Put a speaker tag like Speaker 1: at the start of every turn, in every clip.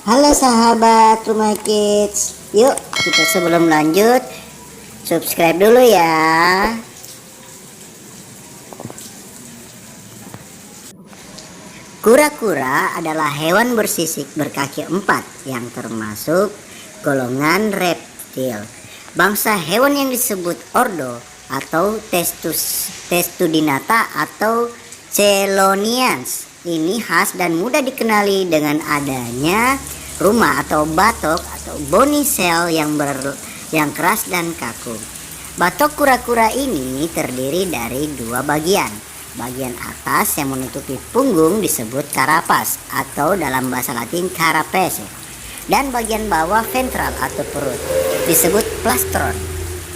Speaker 1: Halo sahabat Rumah Kids, yuk kita sebelum lanjut subscribe dulu ya. Kura-kura adalah hewan bersisik berkaki empat yang termasuk golongan reptil. Bangsa hewan yang disebut ordo atau Testudinata atau Chelonians ini khas dan mudah dikenali dengan adanya rumah atau batok atau bony shell yang keras dan kaku. Batok kura-kura ini terdiri dari dua bagian. Bagian atas yang menutupi punggung disebut carapace atau dalam bahasa Latin carapace, dan bagian bawah ventral atau perut disebut plastron.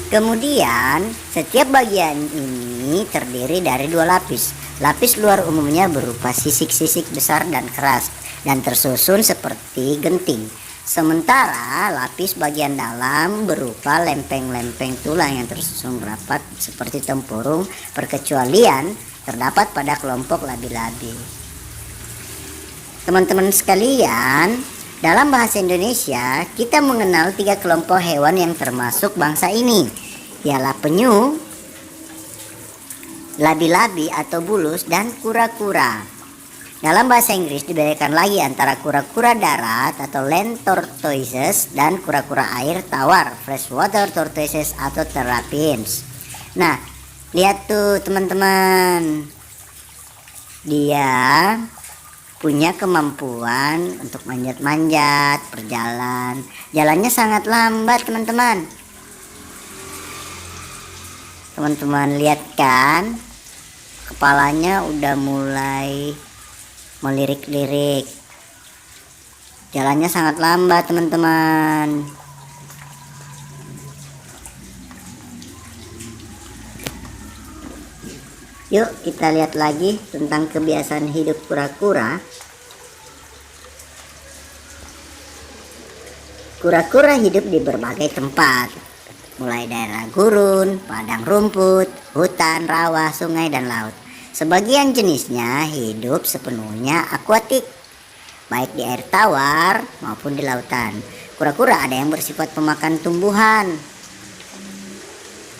Speaker 1: Kemudian setiap bagian ini terdiri dari dua lapis. Lapis luar umumnya berupa sisik-sisik besar dan keras dan tersusun seperti genting. Sementara lapis bagian dalam berupa lempeng-lempeng tulang yang tersusun rapat seperti tempurung, perkecualian terdapat pada kelompok labi-labi. Teman-teman sekalian, dalam bahasa Indonesia kita mengenal tiga kelompok hewan yang termasuk bangsa ini, ialah penyu, labi-labi atau bulus, dan kura-kura. Dalam bahasa Inggris dibedakan lagi antara kura-kura darat atau land tortoises dan kura-kura air tawar freshwater tortoises atau terrapins. Nah, lihat tuh teman-teman, dia punya kemampuan untuk manjat-manjat, berjalan. Jalannya sangat lambat teman-teman. Teman-teman lihat kan, kepalanya udah mulai melirik-lirik. Jalannya sangat lambat teman-teman. Yuk kita lihat lagi tentang kebiasaan hidup kura-kura. Kura-kura hidup di berbagai tempat, mulai daerah gurun, padang rumput, hutan, rawa, sungai, dan laut. Sebagian jenisnya hidup sepenuhnya akuatik, baik di air tawar maupun di lautan. Kura-kura ada yang bersifat pemakan tumbuhan,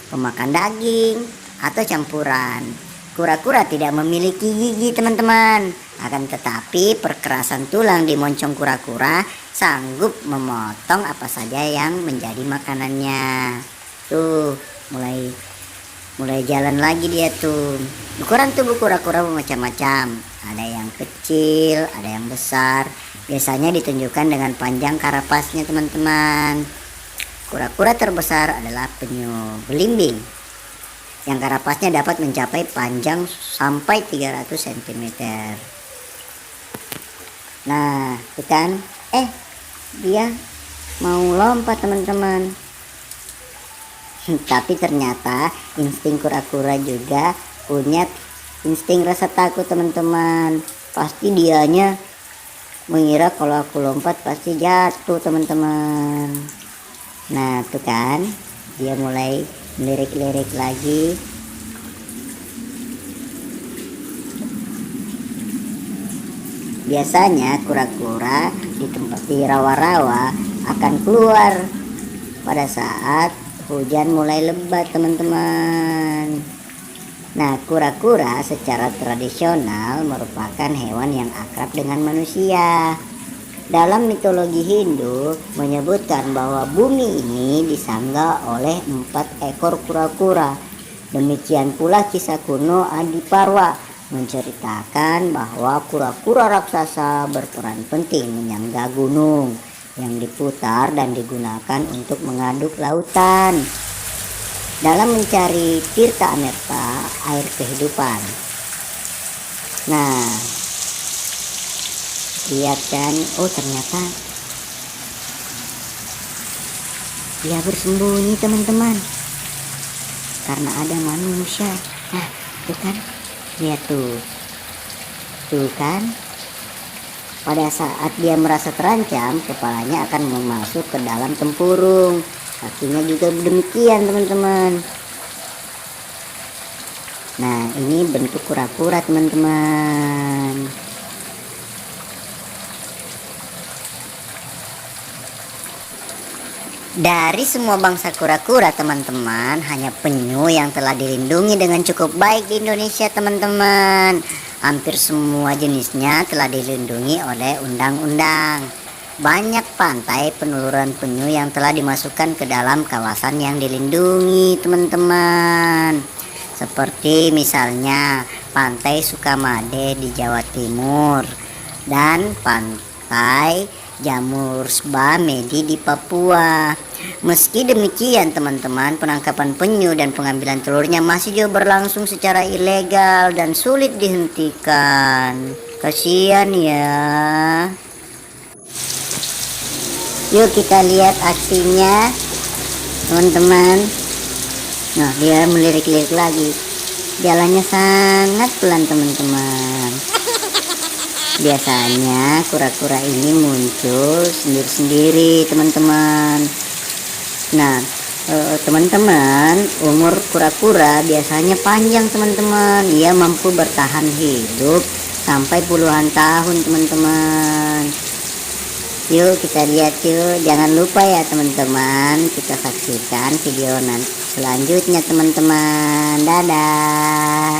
Speaker 1: pemakan daging, atau campuran. Kura-kura tidak memiliki gigi teman-teman, akan tetapi perkerasan tulang di moncong kura-kura sanggup memotong apa saja yang menjadi makanannya. Tuh, mulai jalan lagi dia tuh. Ukuran tubuh kura-kura bermacam-macam, ada yang kecil, ada yang besar. Biasanya ditunjukkan dengan panjang karapasnya teman-teman. Kura-kura terbesar adalah penyu belimbing, yang karapasnya dapat mencapai panjang sampai 300 cm. Nah, itu kan, dia mau lompat teman-teman. Tapi ternyata insting kura-kura juga punya insting rasa takut teman-teman. Pasti dianya mengira kalau aku lompat pasti jatuh teman-teman. Nah, tuh kan, dia mulai melirik-lirik lagi. Biasanya kura-kura di tempat di rawa-rawa akan keluar pada saat hujan mulai lebat teman-teman. Nah, kura-kura secara tradisional merupakan hewan yang akrab dengan manusia. Dalam mitologi Hindu menyebutkan bahwa bumi ini disangga oleh 4 ekor kura-kura. Demikian pula kisah kuno Adiparwa menceritakan bahwa kura-kura raksasa berperan penting menyangga gunung yang diputar dan digunakan untuk mengaduk lautan dalam mencari tirta amerta, air kehidupan. Nah, lihat kan, oh ternyata dia bersembunyi teman-teman karena ada manusia. Nah, itu kan, lihat tuh kan, pada saat dia merasa terancam, kepalanya akan masuk ke dalam tempurung, kakinya juga demikian teman-teman. Nah, ini bentuk kura-kura teman-teman. Dari semua bangsa kura-kura teman-teman, hanya penyu yang telah dilindungi dengan cukup baik di Indonesia teman-teman. Hampir semua jenisnya telah dilindungi oleh undang-undang. Banyak pantai peneluran penyu yang telah dimasukkan ke dalam kawasan yang dilindungi teman-teman. Seperti misalnya Pantai Sukamade di Jawa Timur dan Pantai Jamursba Medi di Papua. Meski demikian teman-teman, penangkapan penyu dan pengambilan telurnya masih jauh berlangsung secara ilegal dan sulit dihentikan. Kasihan ya. Yuk kita lihat aksinya teman-teman. Nah, dia melirik-lirik lagi. Jalannya sangat pelan teman-teman. Biasanya kura-kura ini muncul sendiri-sendiri teman-teman. Nah teman-teman, umur kura-kura biasanya panjang teman-teman. Ia mampu bertahan hidup sampai puluhan tahun teman-teman. Yuk kita lihat yuk. Jangan lupa ya teman-teman, kita saksikan video nanti selanjutnya teman-teman. Dadah.